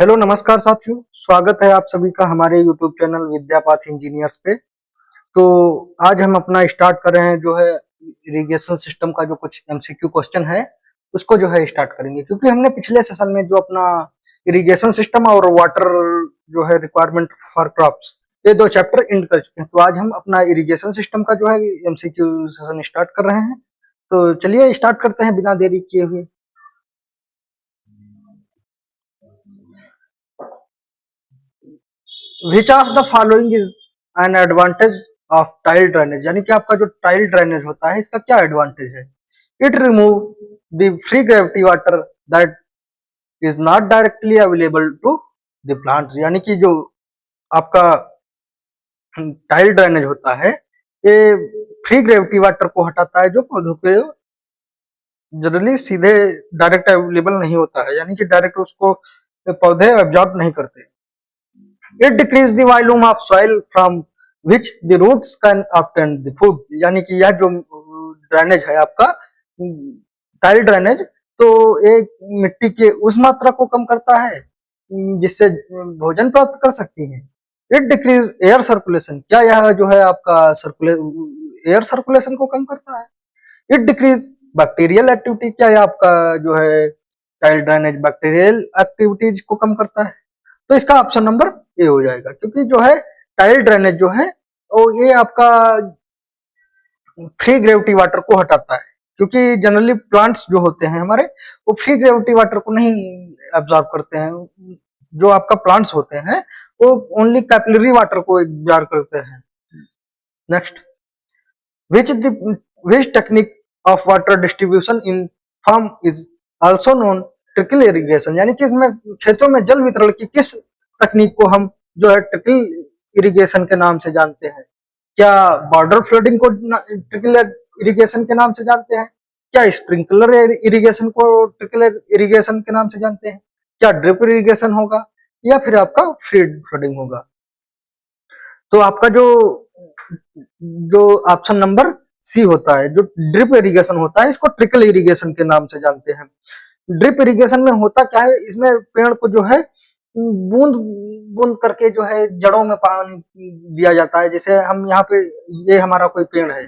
Hello नमस्कार साथियों, स्वागत है आप सभी का हमारे यूट्यूब चैनल विद्यापाथ इंजीनियर्स पे। तो आज हम अपना स्टार्ट कर रहे हैं जो है इरिगेशन सिस्टम का जो कुछ एमसीक्यू क्वेश्चन है उसको जो है स्टार्ट करेंगे, क्योंकि हमने पिछले सेशन में जो अपना इरिगेशन सिस्टम और वाटर जो है रिक्वायरमेंट फॉर क्रॉप्स ये दो चैप्टर एंड कर चुके हैं। तो आज हम अपना इरिगेशन सिस्टम का जो है एमसीक्यू सेशन स्टार्ट कर रहे हैं। तो चलिए स्टार्ट करते हैं बिना देरी किए हुए। विच of the following is an advantage of tile drainage, यानी कि आपका जो टाइल ड्रेनेज होता है इसका क्या एडवांटेज है। It remove the free gravity water that is not directly available to the plants, यानी कि जो आपका टाइल ड्रेनेज होता है ये फ्री ग्रेविटी वाटर को हटाता है जो पौधों के जनरली सीधे डायरेक्ट अवेलेबल नहीं होता है, यानी कि डायरेक्ट उसको पौधे एब्जॉर्ब नहीं करते। It decrease the volume of soil from which the roots can obtain the food, यानी कि यह जो ड्रेनेज है आपका टाइल ड्रेनेज, तो एक मिट्टी के उस मात्रा को कम करता है जिससे भोजन प्राप्त कर सकती है। इट डिक्रीज एयर सर्कुलेशन, क्या यह जो है आपका एयर सर्कुलेशन को कम करता है। इट डिक्रीज बैक्टीरियल एक्टिविटी, क्या यह आपका जो है टाइल ड्रेनेज बैक्टीरियल एक्टिविटीज को कम करता है। तो इसका ऑप्शन नंबर ए हो जाएगा, क्योंकि जो है टाइल ड्रेनेज जो है वो ये आपका फ्री ग्रेविटी वाटर को हटाता है, क्योंकि जनरली प्लांट्स जो होते हैं हमारे वो फ्री ग्रेविटी वाटर को नहीं एब्जॉर्ब करते हैं। जो आपका प्लांट्स होते हैं वो ओनली कैपिलरी वाटर को एब्जॉर्ब करते हैं। Next, which which technique of water distribution in farm is also known trickle irrigation, यानी कि इसमें खेतों में जल वितरण की किस तकनीक को हम जो है ट्रिकल इरिगेशन के नाम से जानते हैं। क्या बॉर्डर फ्लडिंग को ट्रिकल इरिगेशन के नाम से जानते हैं, क्या स्प्रिंकलर इरिगेशन को ट्रिकल इरिगेशन के नाम से जानते हैं, क्या ड्रिप इरिगेशन होगा या फिर आपका फीड फ्लडिंग होगा। तो आपका जो जो ऑप्शन नंबर सी होता है, जो ड्रिप इरिगेशन होता है, इसको ट्रिकल इरिगेशन के नाम से जानते हैं। ड्रिप इरिगेशन में होता क्या है, इसमें पेड़ को जो है बूंद बूंद करके जो है जड़ों में पानी दिया जाता है। जैसे हम यहाँ पे ये हमारा कोई पेड़ है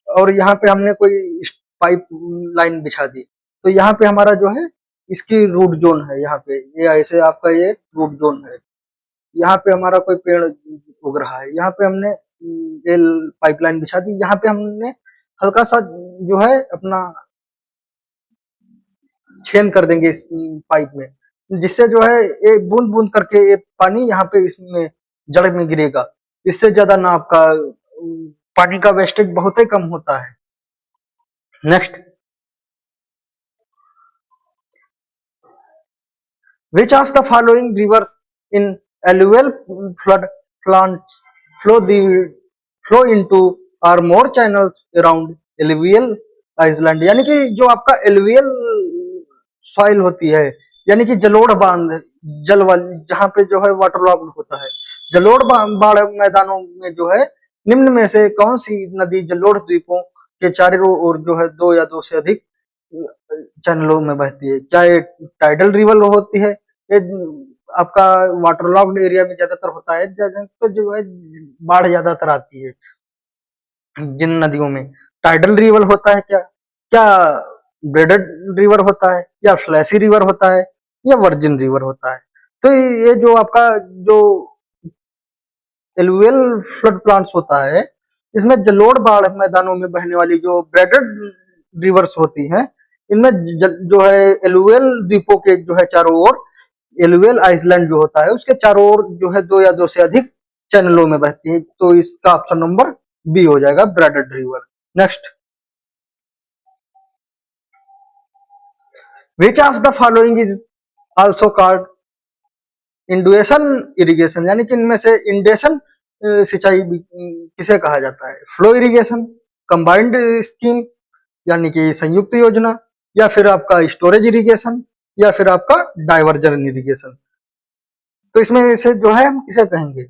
और यहाँ पे हमने कोई पाइप लाइन बिछा दी, तो यहाँ पे हमारा जो है इसकी रूट जोन है, यहाँ पे ये ऐसे आपका ये रूट जोन है। यहाँ पे हमारा कोई पेड़ उग रहा है, यहाँ पे हमने ये पाइपलाइन बिछा दी, यहाँ पे हमने हल्का सा जो है अपना छेद कर देंगे इस पाइप में, जिससे जो है ये बूंद बूंद करके ये पानी यहाँ पे इसमें जड़ में गिरेगा। इससे ज्यादा ना आपका पानी का वेस्टेज बहुत ही कम होता है। Next, which of the following rivers in alluvial flood plants flow the flow into are more channels around alluvial island, यानी कि जो आपका एलुवियल सॉइल होती है, यानी कि जलोढ़ बांध जल वाली जहाँ पे जो है वाटर लॉग होता है, जलोढ़ बाढ़ मैदानों में जो है निम्न में से कौन सी नदी जलोढ़ द्वीपों के चारों ओर जो है दो या दो से अधिक चैनलों में बहती है। क्या ये टाइडल रिवर होती है, ये आपका वाटर लॉग्ड एरिया में ज्यादातर होता है, तो जो है बाढ़ ज्यादातर आती है जिन नदियों में। टाइडल रिवर होता है क्या, क्या ब्रेडेड रिवर होता है, या फ्लैसी रिवर होता है, या वर्जिन रिवर होता है। तो ये जो आपका जो एलुवियल फ्लड प्लांट्स होता है, इसमें जलोढ़ बाढ़ मैदानों में बहने वाली जो ब्रेडेड रिवर्स होती हैं, इनमें जो है एलुवियल द्वीपों के जो है चारों ओर एलुवियल आइसलैंड जो होता है उसके चारों ओर जो है दो या दो से अधिक चैनलों में बहती है। तो इसका ऑप्शन नंबर बी हो जाएगा, braided river. Next, which of the following is also called inundation irrigation, यानी कि इनमें से इंडेशन सिंचाई किसे कहा जाता है। फ्लो इरिगेशन, कंबाइंड स्कीम यानी कि संयुक्त योजना, या फिर आपका स्टोरेज इरिगेशन, या फिर आपका डाइवर्जन इरिगेशन। तो इसमें से जो है हम किसे कहेंगे।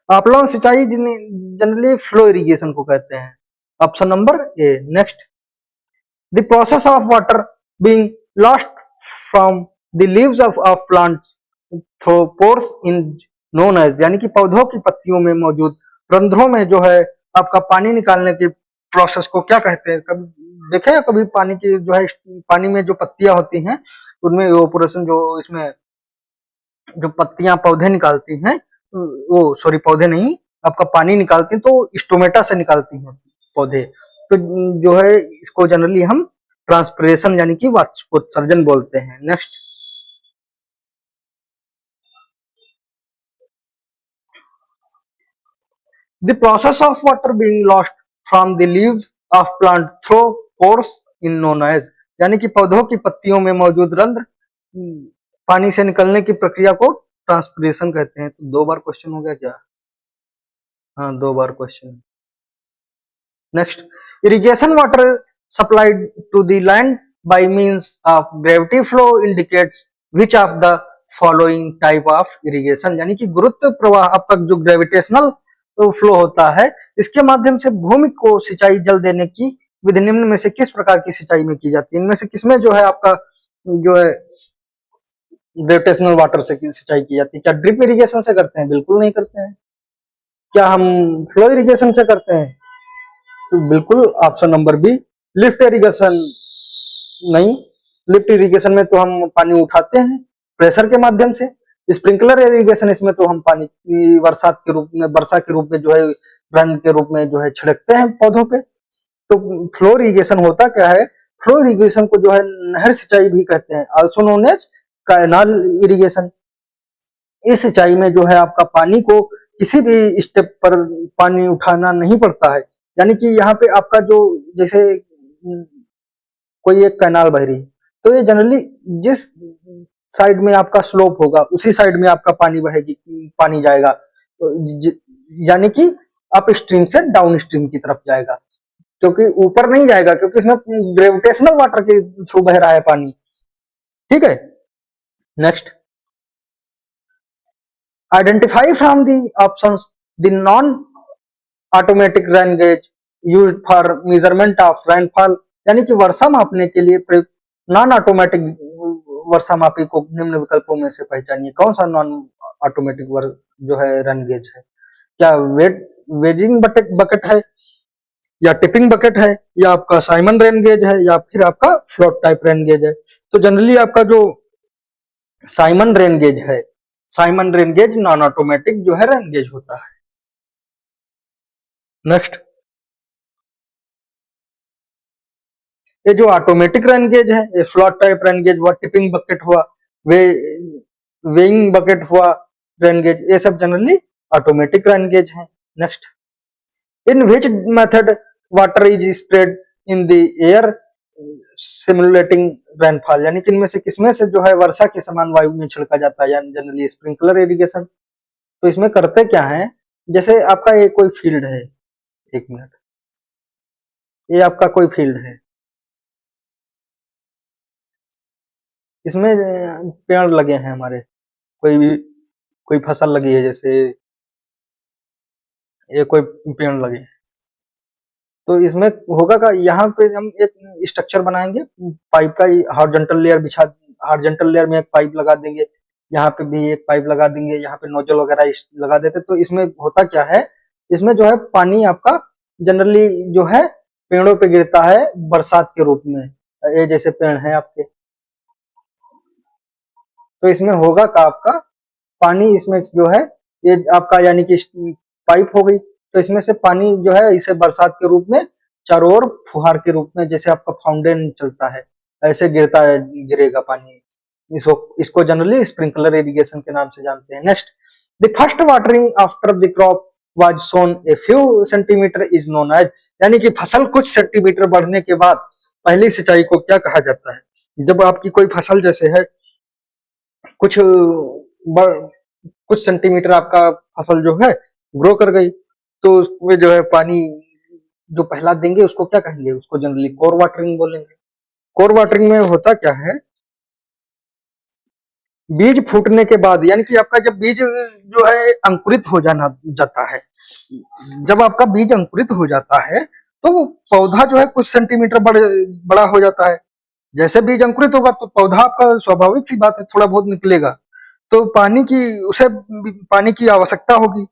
आंवला सिंचाई जनरली फ्लो इरिगेशन को कहते हैं। Option number A. Next, the process of water being lost from the leaves of plants through pores in known as, यानी कि पौधों की पत्तियों में मौजूद रंध्रों में जो है आपका पानी निकालने के प्रोसेस को क्या कहते हैं? कभी देखे हैं कभी पानी की जो है पानी में जो पत्तियां होती हैं उनमें इवोपोरेशन, जो इसमें जो पत्तियां पौधे निकालती हैं, वो सॉरी पौधे नहीं, आपका पानी निकालती हैं तो स्टोमेटा से निकालती हैं पौधे। तो जो है इसको जनरली हम ट्रांसपिरेशन यानी कि वाष्पोत्सर्जन बोलते हैं। Next, the process of water being lost from the leaves of plant through pores in known as, यानी कि पौधों की पत्तियों में मौजूद रंध्र पानी से निकलने की प्रक्रिया को ट्रांसपिरेशन कहते हैं। तो 2 बार क्वेश्चन हो गया क्या? हाँ, 2 बार question. Next, irrigation water supplied to the land by means of gravity flow indicates which of the following type of irrigation, यानी कि गुरुत्व प्रवाह आपका जो ग्रेविटेशनल फ्लो होता है इसके माध्यम से भूमि को सिंचाई जल देने की विधि निम्न में से किस प्रकार की सिंचाई में की जाती है? इनमें से किसमें जो है आपका जो है ग्रेविटेशनल वाटर से सिंचाई की जाती है? क्या ड्रिप इरिगेशन से करते हैं? बिल्कुल नहीं करते हैं। क्या हम फ्लो इरिगेशन से करते हैं? तो बिल्कुल option number B, lift irrigation नहीं। लिफ्ट इरिगेशन में तो हम पानी उठाते हैं प्रेशर के माध्यम से। स्प्रिंकलर इरिगेशन, इसमें तो हम पानी की बरसात के रूप में, वर्षा के रूप में जो है रन के रूप में जो है छिड़कते हैं पौधों पे। तो फ्लो इरिगेशन होता क्या है? फ्लो इरिगेशन को जो है नहर सिंचाई भी कहते हैं, also known as canal irrigation. इस सिंचाई में जो है आपका पानी को किसी भी स्टेप पर पानी उठाना नहीं पड़ता है, यानी कि यहाँ पे आपका जो जैसे कोई एक कैनाल बह रही है तो ये जनरली जिस साइड में आपका स्लोप होगा उसी साइड में आपका पानी बहेगी, पानी जाएगा, तो यानी कि अप स्ट्रीम से डाउन स्ट्रीम की तरफ जाएगा, क्योंकि ऊपर नहीं जाएगा क्योंकि इसमें ग्रेविटेशनल वाटर के थ्रू बह रहा है पानी। ठीक है। Next, identify from the options the non automatic rain gauge used for measurement of rainfall, यानी कि वर्षा मापने के लिए प्रयुक्त नॉन ऑटोमेटिक वर्षा मापी को निम्न विकल्पों में से पहचानिए। कौन सा नॉन ऑटोमेटिक जो है रेन गेज है? क्या वेजिंग बकेट है, या टिपिंग बकेट है, या आपका साइमन रेन गेज है, या फिर आपका फ्लोट टाइप रेन गेज है? तो जनरली आपका जो साइमन रेन गेज है, Simon rain gauge non automatic जो है रेन गेज होता है। नेक्स्ट, ये जो ऑटोमेटिक रेन गेज है, ये फ्लोट टाइप रेन गेज हुआ, टिपिंग बकेट हुआ, वे वेइंग बकेट हुआ रेन गेज, ये सब जनरली ऑटोमेटिक रेन गेज है। Next, in which method water is spread in the air simulating rainfall, यानी कि इनमें से किसमें से जो है वर्षा के समान वायु में छिड़का जाता है, यानी जनरली स्प्रिंकलर इरिगेशन। तो इसमें करते क्या है, जैसे आपका ये कोई फील्ड है, 1 मिनट, ये आपका कोई फील्ड है, इसमें पेड़ लगे हैं हमारे, कोई फसल लगी है, जैसे ये कोई पेड़ लगे हैं, तो इसमें होगा का यहाँ पे हम एक स्ट्रक्चर बनाएंगे, पाइप का हॉरिजॉन्टल लेयर हॉरिजॉन्टल लेयर में एक पाइप लगा देंगे, यहाँ पे भी एक पाइप लगा देंगे, यहाँ पे नोजल वगैरह लगा देते। तो इसमें होता क्या है, इसमें जो है पानी आपका जनरली जो है पेड़ों पे गिरता है बरसात के रूप में, ये जैसे पेड़ है आपके, तो इसमें होगा का आपका पानी इसमें जो है ये आपका यानी कि पाइप हो गई, तो इसमें से पानी जो है इसे बरसात के रूप में चारों ओर फुहार के रूप में, जैसे आपका फाउंटेन चलता है ऐसे गिरता है, गिरेगा पानी। इसको जनरली स्प्रिंकलर इरिगेशन के नाम से जानते हैं। Next, the first watering after the crop was sown a few centimetre is known as, यानी कि फसल कुछ सेंटीमीटर बढ़ने के बाद पहली सिंचाई को क्या कहा जाता है? जब आपकी कोई फसल जैसे है कुछ कुछ सेंटीमीटर आपका फसल जो है ग्रो कर गई, तो उसमें जो है पानी जो पहला देंगे उसको क्या कहेंगे? उसको जनरली कोर वाटरिंग बोलेंगे। कोर वाटरिंग में होता क्या है, बीज फूटने के बाद, यानी कि आपका जब बीज जो है अंकुरित हो जाता है, जब आपका बीज अंकुरित हो जाता है तो वो पौधा जो है कुछ सेंटीमीटर बड़ा हो जाता है। जैसे बीज अंकुरित होगा तो पौधा आपका स्वाभाविक सी बात है थोड़ा बहुत निकलेगा, तो पानी की आवश्यकता होगी।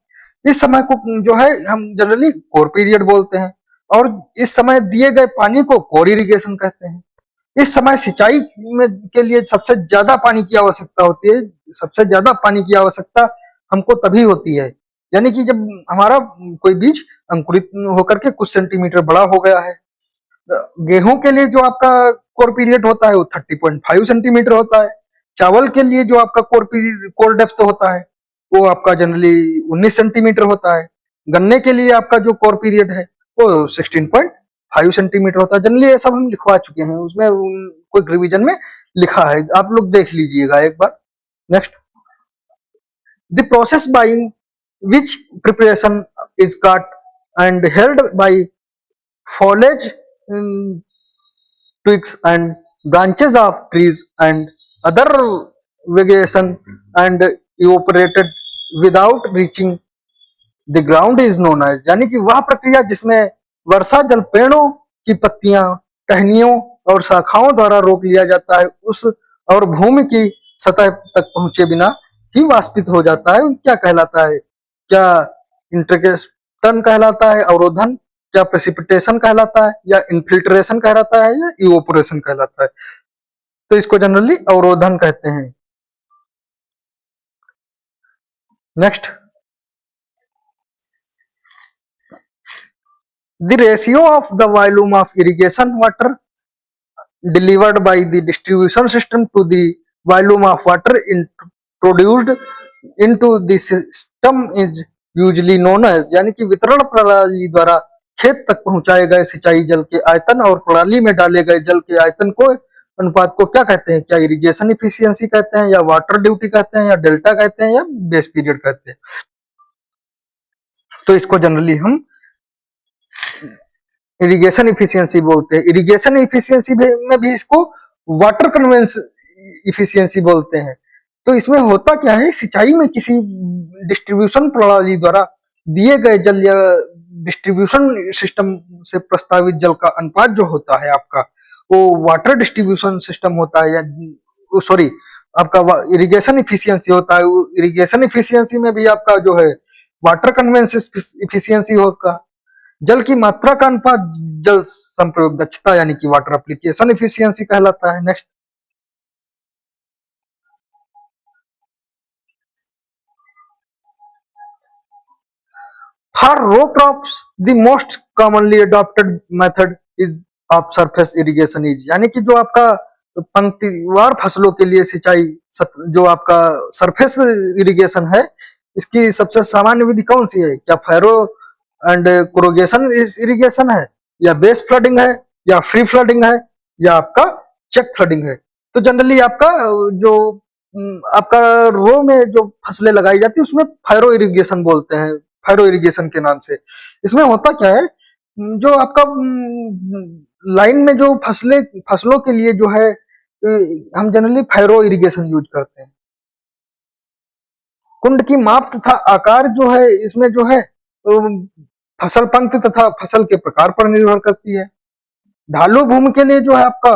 इस समय को जो है हम जनरली कोर पीरियड बोलते हैं, और इस समय दिए गए पानी को कोर इरिगेशन कहते हैं। इस समय सिंचाई में के लिए सबसे ज्यादा पानी की आवश्यकता होती है। सबसे ज्यादा पानी की आवश्यकता हमको तभी होती है, यानी कि जब हमारा कोई बीज अंकुरित होकर के कुछ सेंटीमीटर बड़ा हो गया है। गेहूं के लिए जो आपका कोर पीरियड होता है वो 30.5 सेंटीमीटर होता है। चावल के लिए जो आपका कोर डेप्थ होता है वो आपका जनरली 19 सेंटीमीटर होता है। गन्ने के लिए आपका जो कोर पीरियड है वो 16.5 सेंटीमीटर होता है। जनरली ये सब हम लिखवा चुके हैं, उसमें कोई रिवीजन में लिखा है, आप लोग देख लीजिएगा एक बार। Next, the process by which preparation is cut and held by foliage, twigs and branches of trees and other vegetation and evaporated without reaching the ground is known as, यानी कि वह प्रक्रिया जिसमें वर्षा जल पेड़ों की पत्तियां, टहनियों और शाखाओं द्वारा रोक लिया जाता है उस और भूमि की सतह तक पहुंचे बिना ही वाष्पित हो जाता है, क्या कहलाता है? क्या इंट्रकेशन कहलाता है, अवरोधन? क्या प्रेसिपिटेशन कहलाता है, या इनफिल्ट्रेशन कहलाता है, या इवोपोरेशन कहलाता है? तो इसको जनरली अवरोधन कहते हैं। Next, the ratio of the volume of irrigation water delivered by the distribution system to the volume of water introduced into the system is usually known as, यानी कि वितरण प्रणाली द्वारा खेत तक पहुंचाए गए सिंचाई जल के आयतन और प्रणाली में डाले गए जल के आयतन को अनुपात को क्या कहते हैं? क्या इरिगेशन इफिशियंसी कहते हैं, या वाटर ड्यूटी कहते हैं, या डेल्टा कहते हैं, या बेस पीरियड कहते हैं? तो इसको जनरली हम इरिगेशन इफिशियंसी बोलते हैं। इरिगेशन इफिशियंसी में भी इसको वाटर कन्वेंस इफिशियंसी बोलते हैं। तो इसमें होता क्या है, सिंचाई में किसी डिस्ट्रीब्यूशन प्रणाली द्वारा दिए गए जल या डिस्ट्रीब्यूशन सिस्टम से प्रस्तावित जल का अनुपात जो होता है आपका, वो वाटर डिस्ट्रीब्यूशन सिस्टम होता है, या सॉरी आपका इरिगेशन इफिशियंसी होता है। इरिगेशन इफिशियंसी में भी आपका जो है वाटर कन्वेंस इफिशियंसी होगा। जल की मात्रा का अनुपात जल संप्रयोग दक्षता यानी कि वाटर एप्लीकेशन इफिशियंसी कहलाता है। Next, for row crops the most commonly adopted method is of surface irrigation is, यानी कि जो आपका पंक्तिवार फसलों के लिए सिंचाई जो आपका सरफेस इरिगेशन है, इसकी सबसे सामान्य विधि कौन सी है? क्या फैरो एंड कोरोगेशन इरिगेशन है, या बेस फ्लडिंग है, या फ्री फ्लडिंग है, या आपका चेक फ्लडिंग है? तो जनरली आपका जो आपका रो में जो फसलें लगाई जाती है उसमें फैरो इरिगेशन बोलते हैं, फैरो इरिगेशन के नाम से। इसमें होता क्या है, जो आपका लाइन में जो फसलों के लिए जो है हम जनरली फैरो इरिगेशन यूज करते हैं। कुंड की माप तथा आकार जो है इसमें जो है फसल पंक्ति तथा फसल के प्रकार पर निर्भर करती है। ढालू भूमि के लिए जो है आपका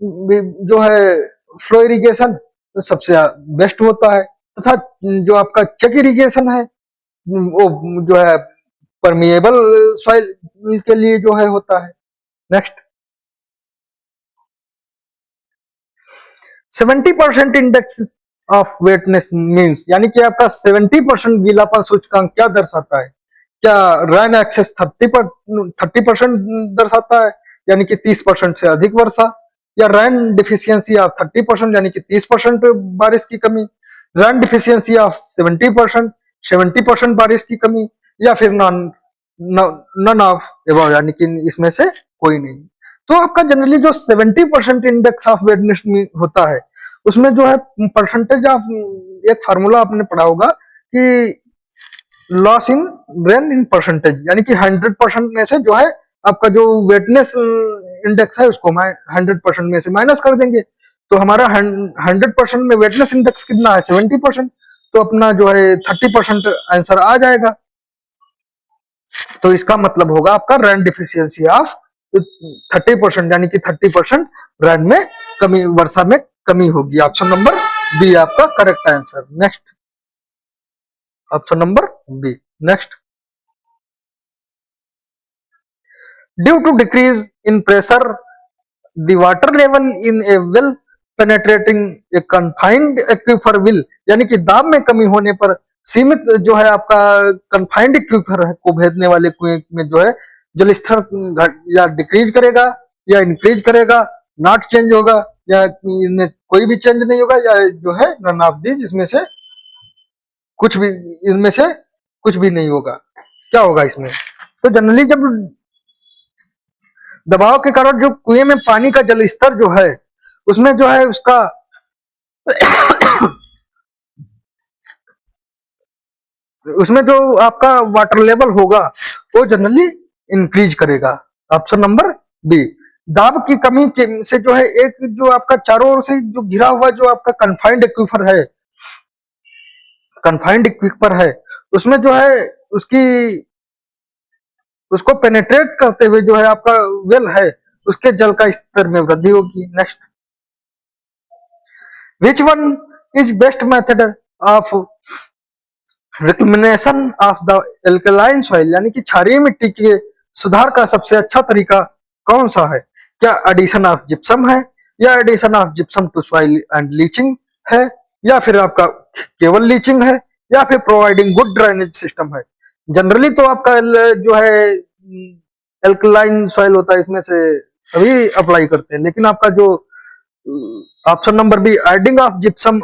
जो है फ्लो इरिगेशन सबसे बेस्ट होता है, तथा जो आपका चेक इरिगेशन है वो जो है परमिएबल सॉइल के लिए जो है होता है। नेक्स्ट, 70% इंडेक्स ऑफ वेटनेस मीन्स, यानी कि आपका 70% गीलापन सूचकांक क्या दर्शाता है? क्या रैन एक्सेस 30% दर्शाता है, यानी कि 30% से अधिक वर्षा, या रैन डिफिशियंसी ऑफ 30% यानी कि 30% बारिश की कमी, रैन डिफिशियंसी ऑफ 70% 70% बारिश की कमी, या फिर नन ऑफ एबव यानी कि इसमें से कोई नहीं। तो आपका जनरली जो 70% इंडेक्स ऑफ वेटनेस होता है उसमें जो है परसेंटेज ऑफ, एक फार्मूला आपने पढ़ा होगा कि loss in rain in percentage, यानी कि 100% में से जो है आपका जो वेटनेस इंडेक्स है उसको 100% में से माइनस कर देंगे, तो हमारा 100% में वेटनेस इंडेक्स कितना है? 70%, तो अपना जो है 30% आंसर आ जाएगा। तो इसका मतलब होगा आपका रैन डिफिशियंसी ऑफ 30% यानी कि 30% रेन में कमी, वर्षा में कमी होगी। ऑप्शन नंबर बी आपका correct answer. Next, option number B. Next, due to decrease in pressure the water level in a well penetrating a confined aquifer will, यानी कि दाब में कमी होने पर सीमित जो है आपका कन्फाइंड एक्वीफर को भेजने वाले कुएं में जो है जल स्तर या डिक्रीज करेगा या इंक्रीज करेगा, नॉट चेंज होगा, या इनमें कोई भी चेंज नहीं होगा, या जो है नन ऑफ दीज, इसमें से कुछ भी, इनमें से कुछ भी नहीं होगा। क्या होगा इसमें? तो जनरली जब दबाव के कारण जो कुएं में पानी का जल स्तर जो है उसमें जो है उसका उसमें जो आपका वाटर लेवल होगा वो जनरली इंक्रीज करेगा। Option number B. दाब की कमी से जो है एक जो आपका चारों ओर से जो घिरा हुआ जो आपका कन्फाइंड एक्वीफर है उसमें जो है उसको पेनेट्रेट करते हुए जो है आपका वेल है उसके जल का स्तर में वृद्धि होगी। Next, which one is best method of recommendation of the alkaline soil, यानी कि क्षारीय मिट्टी के सुधार का सबसे अच्छा तरीका कौन सा है? क्या एडिशन ऑफ जिप्सम है, या addition of gypsum to soil and leaching है, या फिर आपका केवल लीचिंग है, या फिर प्रोवाइडिंग गुड ड्रेनेज सिस्टम है? जनरली तो आपका जो है एल्कलाइन सॉइल होता है इसमें से सभी अप्लाई करते हैं, लेकिन आपका जो option number B adding of gypsum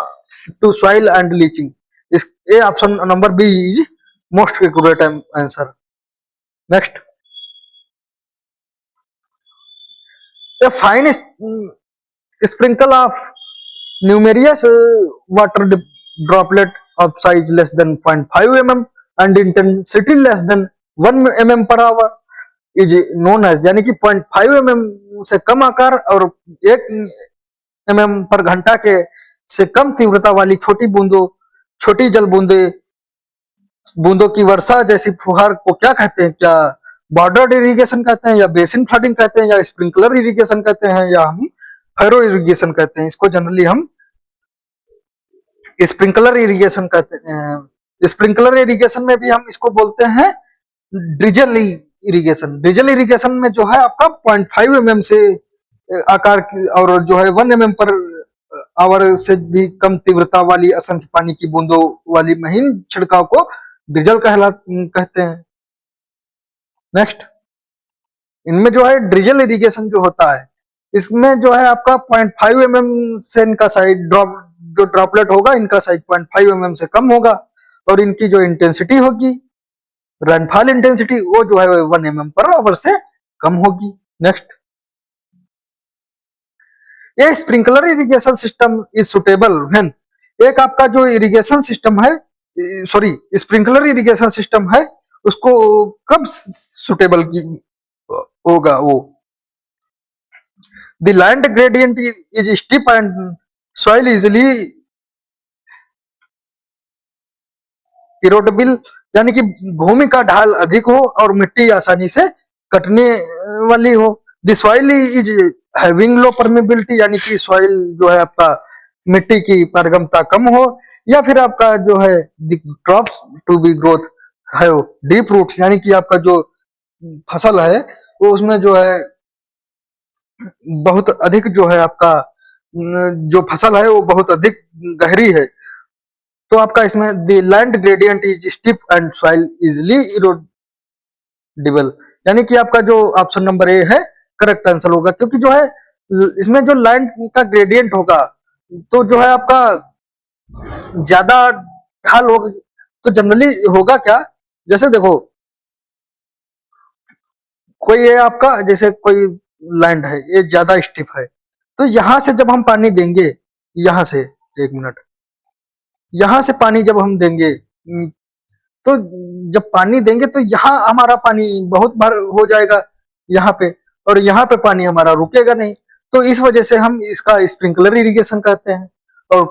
to soil and leaching, इस ए option number B is most accurate answer. Next, a fine sprinkle of numerous water droplet of size less than 0.5 mm and intensity less than 1 mm per hour is known as, यानी कि 0.5 mm से कम आकार और 1 mm पर घंटा के से कम तीव्रता वाली छोटी जल बूंदों की वर्षा जैसी फुहार को क्या कहते हैं? क्या बॉर्डर इरिगेशन कहते हैं, या बेसिन फ्लडिंग कहते हैं, या स्प्रिंकलर इरिगेशन कहते हैं, या हम फैरो इरिगेशन कहते हैं? इसको जनरली हम स्प्रिंकलर इरिगेशन कहते हैं। स्प्रिंकलर इरिगेशन में भी हम इसको बोलते हैं ड्रिजल इरिगेशन। ड्रिजल इरिगेशन में जो है आपका 0.5 mm से आकार की और जो है 1 mm पर आवर से भी कम तीव्रता वाली असंख्य पानी की बूंदों वाली महीन छिड़काव को ड्रिजल कहते हैं। नेक्स्ट, इनमें जो है ड्रिजल इरिगेशन जो होता है इसमें जो है आपका 0.5 mm से इनका साइज जो ड्रॉपलेट होगा इनका साइज 0.5 mm से कम होगा, और इनकी जो इंटेंसिटी होगी, रेनफॉल इंटेंसिटी, वो जो है 1 mm पर आवर से कम होगी। नेक्स्ट, ये sprinkler irrigation system is suitable when, एक आपका जो इरिगेशन सिस्टम है, सॉरी स्प्रिंकलर इरिगेशन सिस्टम है उसको कब सुटेबल होगा? वो the land gradient is steep and soil easily erodible, यानी कि भूमि का ढाल अधिक हो और मिट्टी आसानी से कटने वाली हो। The soil is having low permeability, यानी कि सॉइल जो है आपका मिट्टी की पारगम्यता कम हो, या फिर आपका जो है क्रॉप्स टू बी ग्रोथ है डीप रूट्स, यानी कि आपका जो फसल है वो उसमें जो है बहुत अधिक जो है आपका जो फसल है वो बहुत अधिक गहरी है। तो आपका इसमें the land gradient is steep and soil easily erodible, यानी कि आपका जो ऑप्शन नंबर ए है करेक्ट आंसर होगा, क्योंकि जो है इसमें जो लैंड का ग्रेडियंट होगा तो जो है आपका ज्यादा ढाल होगा। तो जनरली होगा क्या, जैसे देखो कोई ये आपका जैसे कोई लैंड है ये ज्यादा स्टिफ है, तो यहां से जब हम पानी देंगे, यहां से, एक मिनट, यहां से पानी जब हम देंगे तो जब पानी देंगे तो यहाँ हमारा पानी बहुत भर हो जाएगा यहाँ पे, और यहाँ पे पानी हमारा रुकेगा नहीं, तो इस वजह से हम इसका स्प्रिंकलर इरिगेशन कहते हैं, और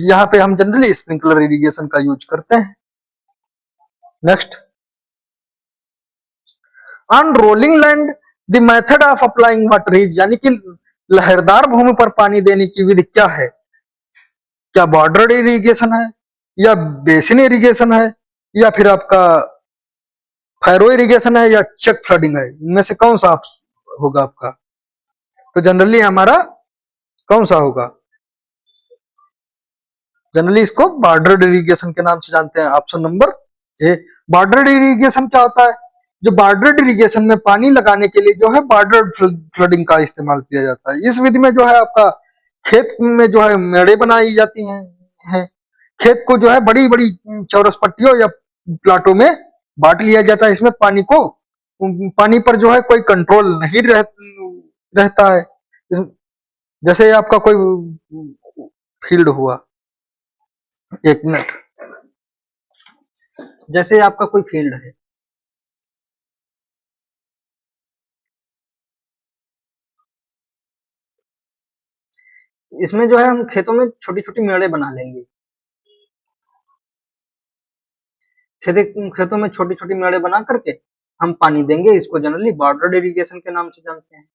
यहाँ पे हम जनरली स्प्रिंकलर इरिगेशन का यूज करते हैं। Next, on rolling land the method of applying water is, यानी कि लहरदार भूमि पर पानी देने की विधि क्या है? क्या बॉर्डर इरिगेशन है, या बेसिन इरिगेशन है, या फिर आपका फैरो इरिगेशन है, या चेक फ्लडिंग है? इनमें से कौन सा होगा आपका? तो जनरली हमारा कौन सा होगा? जनरली इसको बॉर्डर इरिगेशन के नाम से जानते हैं। Option number A. Border irrigation क्या होता है? जो बॉर्डर इरिगेशन में पानी लगाने के लिए जो है बॉर्डर फ्लडिंग का इस्तेमाल किया जाता है। इस विधि में जो है आपका खेत में जो है मेड़े बनाई जाती हैं, खेत को जो है बड़ी बड़ी चौरस पट्टियों या प्लाटों में बांट लिया जाता है। इसमें पानी पर जो है कोई कंट्रोल नहीं रहता है। जैसे आपका कोई फील्ड हुआ, एक मिनट, जैसे आपका कोई फील्ड है, इसमें जो है हम खेतों में छोटी छोटी मेड़े बना लेंगे। खेतों में छोटी छोटी मेड़े बना करके हम पानी देंगे। इसको जनरली बॉर्डर इरिगेशन के नाम से जानते हैं।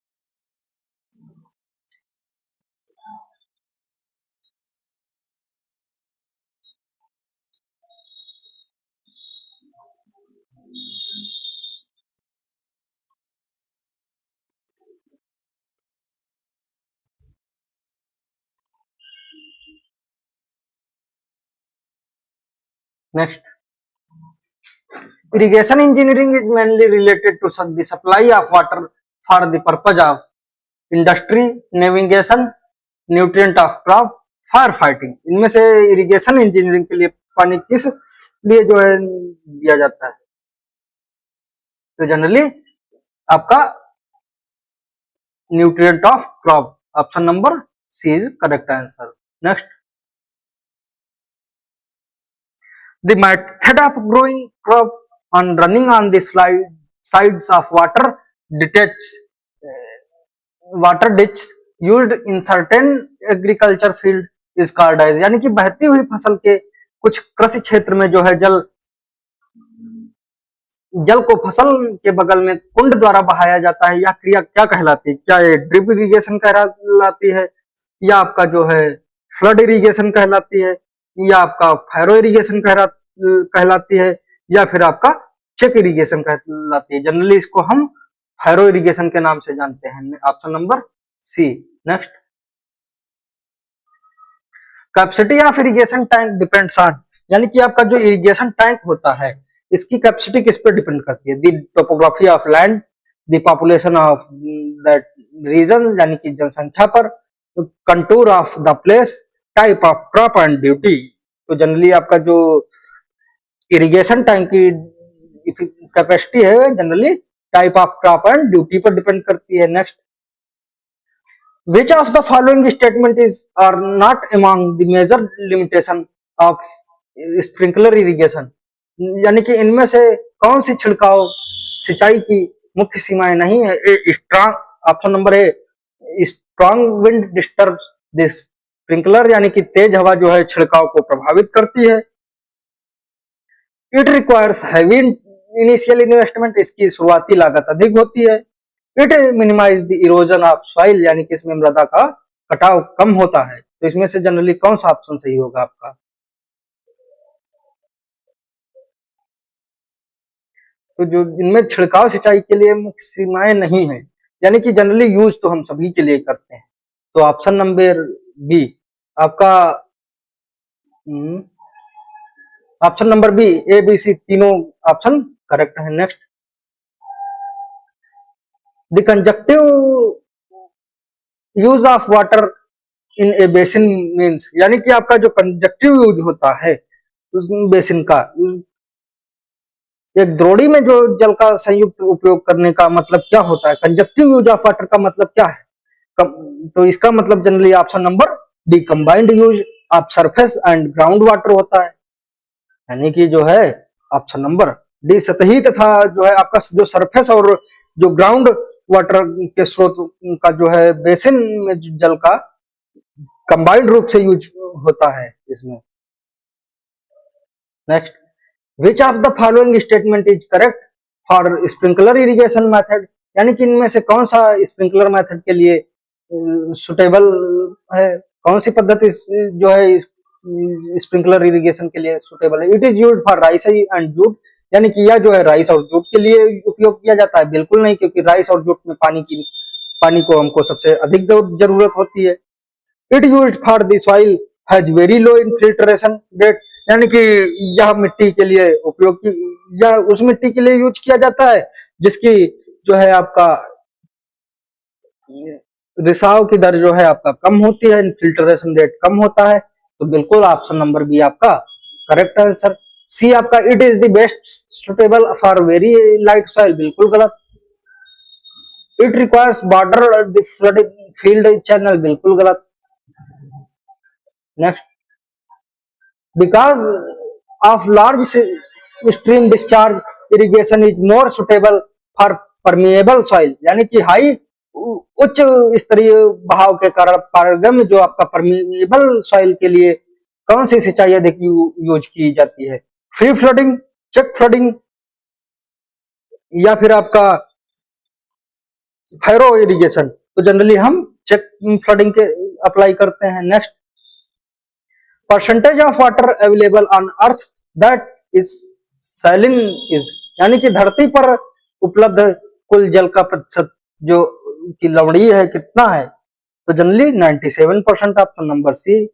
Next, irrigation engineering is mainly related to the supply of water for the purpose of industry, navigation, nutrient of crop, fire fighting. इनमें से इरिगेशन इंजीनियरिंग के लिए पानी किस लिए जो है दिया जाता है? तो जनरली आपका nutrient of crop. Option number C is correct answer. Next, the method of growing crop on running on the sides of water ditch used in certain agriculture field is called as, यानी कि बहती हुई फसल के कुछ कृषि क्षेत्र में जो है जल को फसल के बगल में कुंड द्वारा बहाया जाता है। यह क्रिया क्या कहलाती है? क्या ये ड्रिप इरिगेशन कहलाती है, या आपका जो है फ्लड इरिगेशन कहलाती है, या आपका फैरो इरिगेशन कहलाती है, या फिर आपका चेक इरिगेशन कहलाती है? जनरली इसको हम फैरो इरिगेशन के नाम से जानते हैं। Option number C. Next, capacity of irrigation tank depends on, यानी कि आपका जो इरिगेशन टैंक होता है इसकी कैपेसिटी किस पर डिपेंड करती है? The topography of land, the population of that region, यानी कि जनसंख्या पर, contour of the place, type of crop and duty. तो जनरली आपका जो इरिगेशन टैंक की कैपेसिटी है generally type of crop and duty पर डिपेंड करती है। Next, which of the following statement is are not among the major limitation of sprinkler irrigation, यानी कि इनमें से कौन सी छिड़काव सिंचाई की मुख्य सीमाएं नहीं है? Strong, option number A, strong wind disturb this sprinkler, यानी कि तेज हवा जो है छिड़काव को प्रभावित करती है। It requires heavy initial investment, इसकी शुरुआती लागत अधिक होती है। It minimise the erosion of soil, यानी कि इसमें मृदा का कटाव कम होता है। तो इसमें से जनरली कौन सा ऑप्शन सही होगा आपका? तो जो इनमें छिड़काव सिंचाई के लिए मुख्य सीमाएं नहीं है, यानी कि जनरली यूज तो हम सभी के लिए करते हैं। तो ऑप्शन नंबर बी आपका, option number B, A B C तीनों ऑप्शन करेक्ट है। Next, the conjunctive use of water in a basin means, यानी कि आपका जो कंजक्टिव यूज होता है उस बेसिन का, एक द्रोणी में जो जल का संयुक्त उपयोग करने का मतलब क्या होता है? कंजक्टिव यूज ऑफ वाटर का मतलब क्या है? तो इसका मतलब generally option number D, combined use of surface and ground water होता है। यानी कि जो है ऑप्शन नंबर डी, सतही तथा जो है आपका जो सरफेस और जो ग्राउंड वाटर के स्रोत का जो है बेसिन में जल का कंबाइंड रूप से यूज होता है इसमें। Next, which of the following statement is correct for sprinkler irrigation method, यानी कि इनमें से कौन सा स्प्रिंकलर मेथड के लिए सुटेबल है, कौन सी पद्धति जो है स्प्रिंकलर इरिगेशन के लिए सुटेबल है। It is used for rice and jute, यानी कि यह जो है राइस और जूट के लिए उपयोग किया जाता है। बिल्कुल नहीं, क्योंकि राइस और जूट में पानी को हमको सबसे अधिक जरूरत होती है। It used for the soil has very low infiltration rate, यानी कि यह मिट्टी के लिए उपयोग की, यह उस मिट्टी के लिए यूज किया जाता है जिसकी जो है आपका रिसाव की दर जो है आपका कम होती है, इनफिल्ट्रेशन रेट कम होता है। तो बिल्कुल ऑप्शन नंबर बी आपका करेक्ट आंसर। सी आपका it is the best suitable for very light soil, बिल्कुल गलत। It requires border the flooding field channel, बिल्कुल गलत। Next, because of large stream discharge irrigation is more suitable for permeable soil, यानी कि high उच्च स्तरीय बहाव के कारण पारगम्य जो आपका परमिएबल सॉइल के लिए कौन सी सिंचाई अधिक यूज की जाती है। फ्री फ्लडिंग, चेक फ्लडिंग, या फिर आपका फैरो इरिगेशन। तो जनरली हम चेक फ्लडिंग के अप्लाई करते हैं। Next, percentage of water available on earth that is saline is, यानी कि धरती पर उपलब्ध कुल जल का प्रतिशत जो कि लवणीय है कितना है। तो जनरली 97%, ऑप्शन नंबर सी।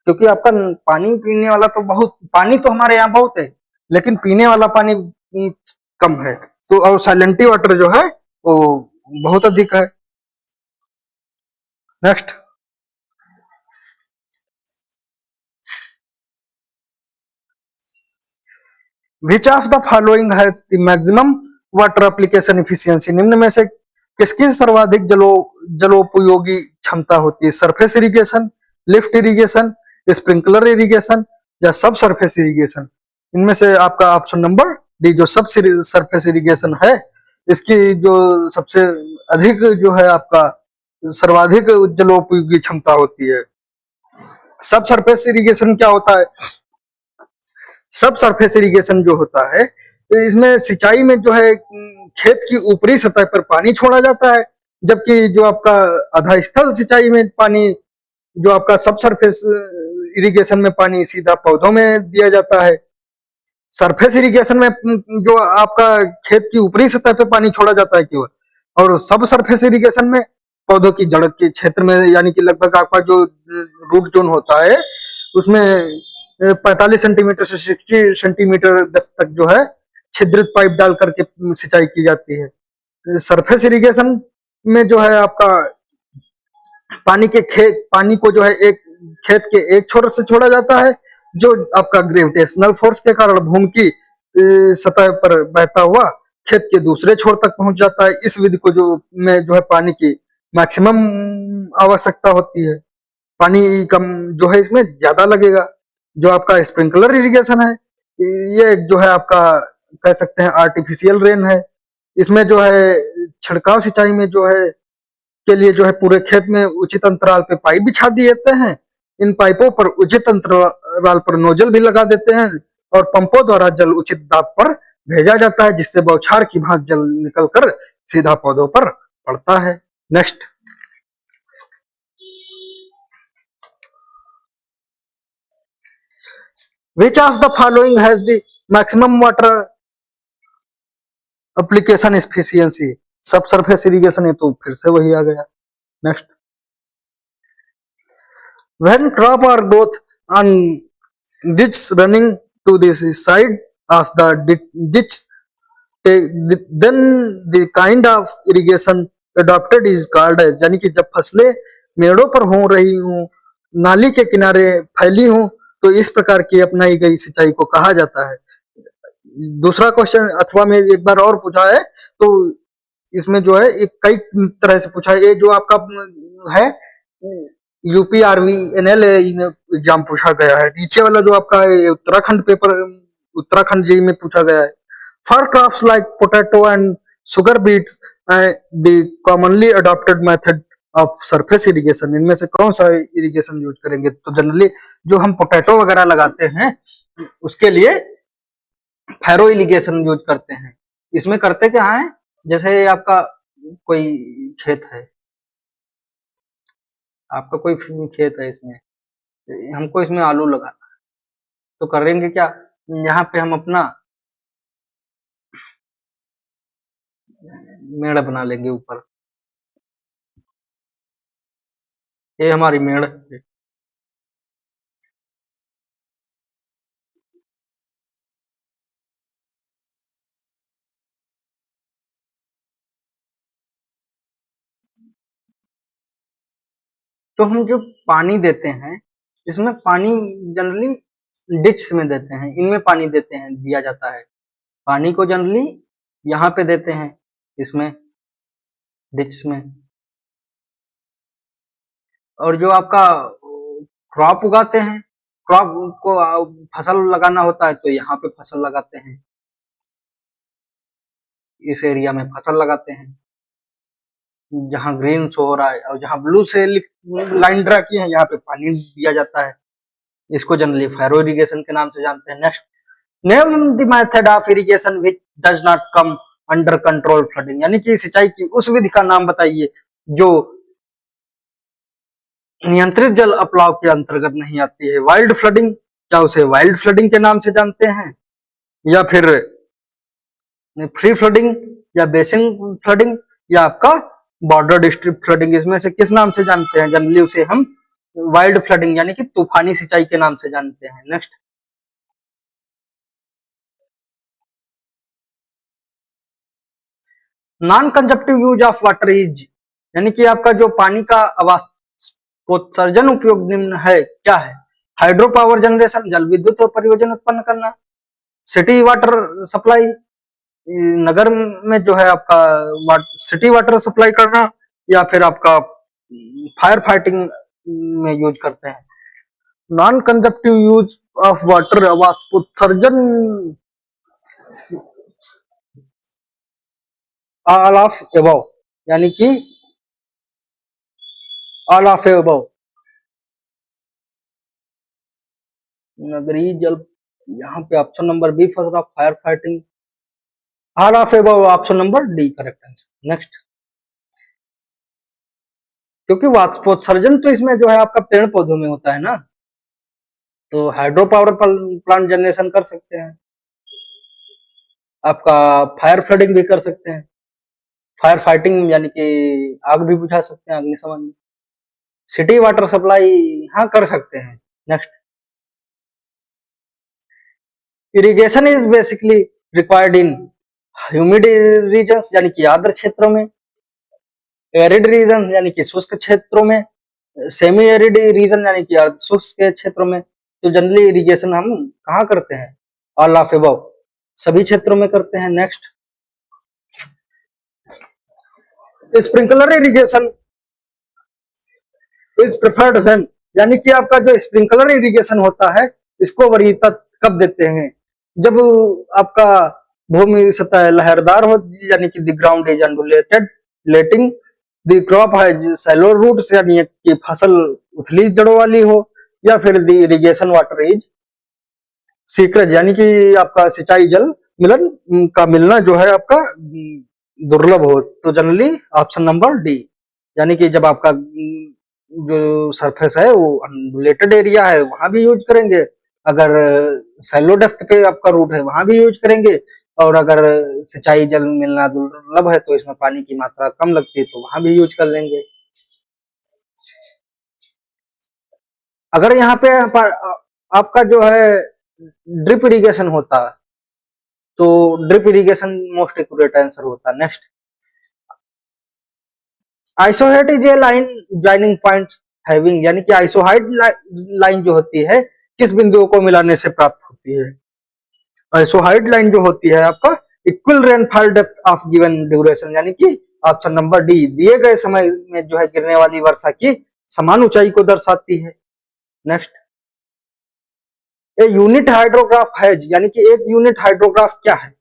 क्योंकि आपका पानी पीने वाला तो बहुत, पानी तो हमारे यहाँ बहुत है, लेकिन पीने वाला पानी कम है। तो और साइलेंटी वाटर जो है वो बहुत अधिक है। Next, which of the following has the maximum water application efficiency, निम्न में से किसकी सर्वाधिक जलोपयोगी क्षमता होती है। Surface irrigation, lift irrigation, sprinkler irrigation या सब सरफेस इरिगेशन। इनमें से आपका ऑप्शन नंबर डी जो सब सरफेस इरिगेशन है, इसकी जो सबसे अधिक जो है आपका सर्वाधिक जलोपयोगी क्षमता होती है। सब सरफेस इरिगेशन क्या होता है? सब सरफेस इरिगेशन जो होता है, तो इसमें सिंचाई में जो है खेत की ऊपरी सतह पर पानी छोड़ा जाता है, जबकि जो आपका आधा स्थल सिंचाई में पानी, जो आपका सब सरफेस इरिगेशन में पानी सीधा पौधों में दिया जाता है। सरफेस इरिगेशन में जो आपका खेत की ऊपरी सतह पे पानी छोड़ा जाता है केवल, और सब सरफेस इरिगेशन में पौधों की जड़ के क्षेत्र में, यानी कि लगभग आपका जो रूट जोन होता है उसमें 45 सेंटीमीटर से 60 सेंटीमीटर डेप्थ तक जो है छिद्रित पाइप डाल करके सिंचाई की जाती है। सरफेस इरिगेशन में जो है आपका पानी को जो है एक खेत के एक छोर से छोड़ा जाता है, जो आपका ग्रेविटेशनल फोर्स के कारण भूमि की सतह पर बहता हुआ खेत के दूसरे छोर तक पहुंच जाता है। इस विधि को जो है पानी की मैक्सिमम आवश्यकता होती है, पानी कम जो है इसमें ज्यादा लगेगा। जो आपका स्प्रिंकलर इरिगेशन है, ये जो है आपका कह सकते हैं आर्टिफिशियल रेन है। इसमें जो है छिड़काव सिंचाई में जो है के लिए जो है पूरे खेत में उचित अंतराल पे पाइप बिछा दिए जाते हैं। इन पाइपों पर उचित अंतराल पर नोजल भी लगा देते हैं और पंपों द्वारा जल उचित दाब पर भेजा जाता है, जिससे बौछार की भांति जल निकलकर सीधा पौधों पर पड़ता है। Next, which of the following has the maximum water application efficiency. सब सरफेस इरिगेशन है तो फिर से वही आ गया। Next, when crop are growth on ditch running to the side of the ditch, then the kind of irrigation adopted is called as, यानी कि जब फसलें मेड़ों पर हो रही हूँ, नाली के किनारे फैली हूँ, तो इस प्रकार की अपनाई गई सिंचाई को कहा जाता है। दूसरा क्वेश्चन अथवा में एक बार और पूछा है, तो इसमें जो है एक कई तरह से पूछा है। ये जो आपका है UPRVNL एग्जाम पूछा गया है। नीचे वाला जो आपका है उत्तराखंड पेपर, उत्तराखंड जी में पूछा गया है। For crops like potato and sugar beets the commonly adopted method of surface irrigation, इनमें से कौन सा इरिगेशन यूज करेंगे? तो जनरली जो हम पोटैटो वगैरह लगाते हैं उसके लिए फैरो इरिगेशन यूज करते हैं। इसमें करते क्या है, जैसे आपका कोई खेत है, आपका कोई खेत है, इसमें हमको इसमें आलू लगाना, तो करेंगे क्या, यहाँ पे हम अपना मेड़ बना लेंगे ऊपर, ये हमारी मेड़ है। तो हम जो पानी देते हैं, इसमें पानी जनरली डिच में देते हैं, इनमें पानी देते हैं, दिया जाता है। पानी को जनरली यहाँ पे देते हैं, इसमें डिच में। और जो आपका क्रॉप उगाते हैं, क्रॉप को फसल लगाना होता है, तो यहाँ पे फसल लगाते हैं, इस एरिया में फसल लगाते हैं, जहाँ ग्रीन शो हो रहा है और जहाँ ब्लू से लाइन ड्रा की है, यहाँ पे पानी दिया जाता है। इसको जनरली फैरो इरिगेशन के नाम से जानते हैं। Next, name the method of irrigation which does not come under control flooding, यानी कि सिंचाई की उस विधि का नाम बताइए जो नियंत्रित जल अपलाव के अंतर्गत नहीं आती है। वाइल्ड फ्लडिंग, क्या उसे वाइल्ड फ्लडिंग के नाम से जानते हैं, या फिर फ्री फ्लडिंग, या बेसिन फ्लडिंग, या आपका बॉर्डर डिस्ट्रिक्ट फ्लडिंग, इसमें से किस नाम से जानते हैं? जनरली उसे हम वाइल्ड फ्लडिंग यानी कि तूफानी सिंचाई के नाम से जानते हैं। Next, non consumptive use of water is, यानी कि आपका जो पानी का अवाष्पोत्सर्जन उपयोग निम्न है क्या है? हाइड्रो पावर जनरेशन, जल विद्युत और परियोजना उत्पन्न करना, सिटी वाटर सप्लाई, नगर में जो है आपका सिटी वाटर सप्लाई करना, या फिर आपका फायर फाइटिंग में यूज करते हैं। Non consumptive use of water अवाष्पोत्सर्जन, ऑल ऑफ एबव, यानी कि ऑल ऑफ एबव, नगरीय जल, यहाँ पे ऑप्शन नंबर बी फंस रहा, fire fighting, all of above, option number D correct answer. Next, क्योंकि वाष्पोत्सर्जन तो इसमें जो है आपका पेड़ पौधों में होता है ना, तो हाइड्रो पावर प्लांट जनरेशन कर सकते हैं, आपका फायर फ्लडिंग भी कर सकते हैं, फायर फाइटिंग यानी कि आग भी बुझा सकते हैं, अग्निशमन में, सिटी वाटर सप्लाई हाँ कर सकते हैं। Next, irrigation is basically required in humid regions, यानी कि आर्द्र क्षेत्रों में, एरिड रीजन यानी कि शुष्क क्षेत्रों में, सेमी एरिड रीजन यानी कि शुष्क के क्षेत्रों में। तो जनरली इरिगेशन हम कहाँ करते हैं? ऑल ऑफ अबव, सभी क्षेत्रों में करते हैं। Next, sprinkler irrigation is preferred when, यानी कि आपका जो स्प्रिंकलर इरिगेशन होता है, इसको वरीयता कब देते हैं? जब आपका भूमि सतह लहरदार हो, यानी कि the ground is undulated, letting the crop has shallow roots, यानी कि फसल उथली जड़ों वाली हो, या फिर the irrigation water is secret, यानी कि आपका सिंचाई जल मिलन का मिलना जो है आपका दुर्लभ हो। तो जनरली ऑप्शन नंबर डी, यानी कि जब आपका जो सरफेस है वो अनडुलेटेड एरिया है वहां भी यूज करेंगे, अगर सैलो डेप्थ पे आपका रूट है वहां भी यूज करेंगे, और अगर सिंचाई जल मिलना दुर्लभ है तो इसमें पानी की मात्रा कम लगती है तो वहां भी यूज कर लेंगे। अगर यहाँ पे आपका जो है ड्रिप इरिगेशन होता तो drip irrigation most accurate answer होता। Next, isohyet is a line joining point having, यानी कि आइसोहाइट लाइन जो होती है किस बिंदुओं को मिलाने से प्राप्त होती है? आइसोहाइट लाइन जो होती है आपका equal rainfall depth of given duration, यानी कि ऑप्शन नंबर डी, दिए गए समय में जो है गिरने वाली वर्षा की समान ऊंचाई को दर्शाती है। Next, a unit hydrograph has, यानी कि एक यूनिट हाइड्रोग्राफ क्या है?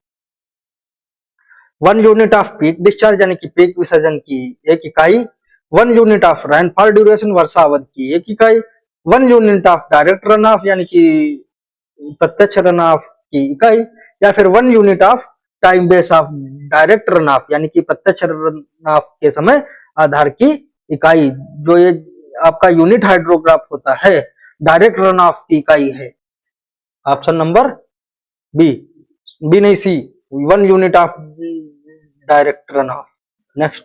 1 यूनिट ऑफ पीक डिस्चार्ज, यानी कि पीक विसर्जन की एक इकाई, 1 यूनिट ऑफ रेनफॉल ड्यूरेशन, वर्षा अवधि की एक इकाई, 1 unit of direct run of, यानी कि प्रत्यक्ष रन ऑफ की इकाई, या फिर 1 unit of time base of direct run of, यानी कि प्रत्यक्ष रन ऑफ के समय आधार की इकाई, जो ये आपका यूनिट हाइड्रोग्राफ होता है, डायरेक्ट रन ऑफ की इकाई है। ऑप्शन नंबर बी, बी नहीं सी, 1 unit of direct run of. Next,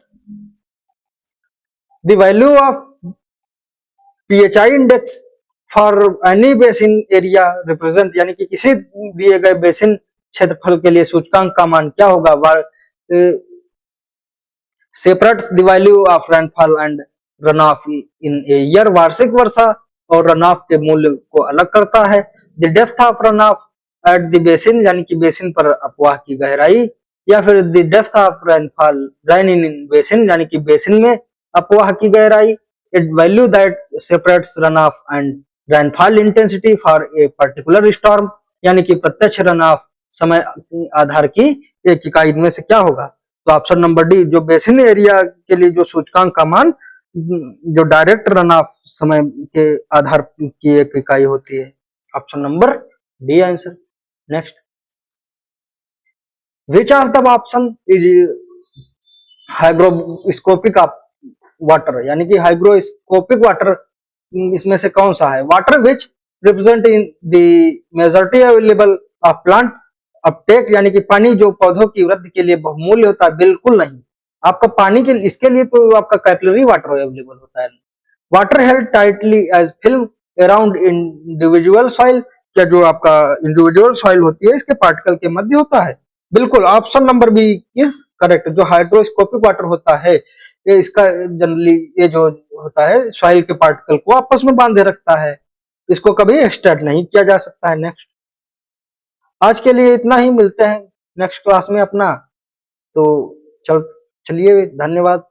the value of PHI index for any basin area represent, यानी कि किसी दिए गए बेसिन क्षेत्रफल के लिए सूचकांक का मान क्या होगा। Separates the value of rainfall and run of in a year, वार्षिक वर्षा और रन ऑफ के मूल्य को अलग करता है। The depth of run of at the basin, यानी कि बेसिन पर अपवाह की गहराई, या फिर the depth of rainfall rain in basin, यानी कि बेसिन में अपवाह की गहराई। It value that separates run of and rainfall intensity for a particular storm, यानी कि प्रत्यक्ष रन ऑफ समय आधार की एक इकाई में से क्या होगा। तो ऑप्शन नंबर डी, जो बेसिन एरिया के लिए जो सूचकांक का मान जो डायरेक्ट रन ऑफ समय के आधार की एक इकाई होती है। Option number D answer. Next, which of the option is hygroscopic water, यानी कि हाइग्रोस्कोपिक वाटर इसमें से कौन सा है। Water which represent in the majority available of plant Uptake, यानी कि पानी जो पौधों की वृद्धि के लिए बहुमूल्य होता है, बिल्कुल नहीं। आपका पानी के इसके लिए तो आपका कैपिलरी वाटर अवेलेबल होता है। Water held tightly as film around individual soil, क्या जो आपका इंडिविजुअल सॉइल होती है इसके पार्टिकल के मध्य होता है। बिल्कुल, option number B is correct. जो हाइड्रोस्कोपिक वाटर होता है ये इसका जनरली ये जो होता है सॉइल के पार्टिकल को आपस में बांधे रखता है, इसको कभी एक्सट्रैक्ट नहीं किया जा सकता है। नेक्स्ट, आज के लिए इतना ही, मिलते हैं नेक्स्ट क्लास में अपना। तो चलिए, धन्यवाद।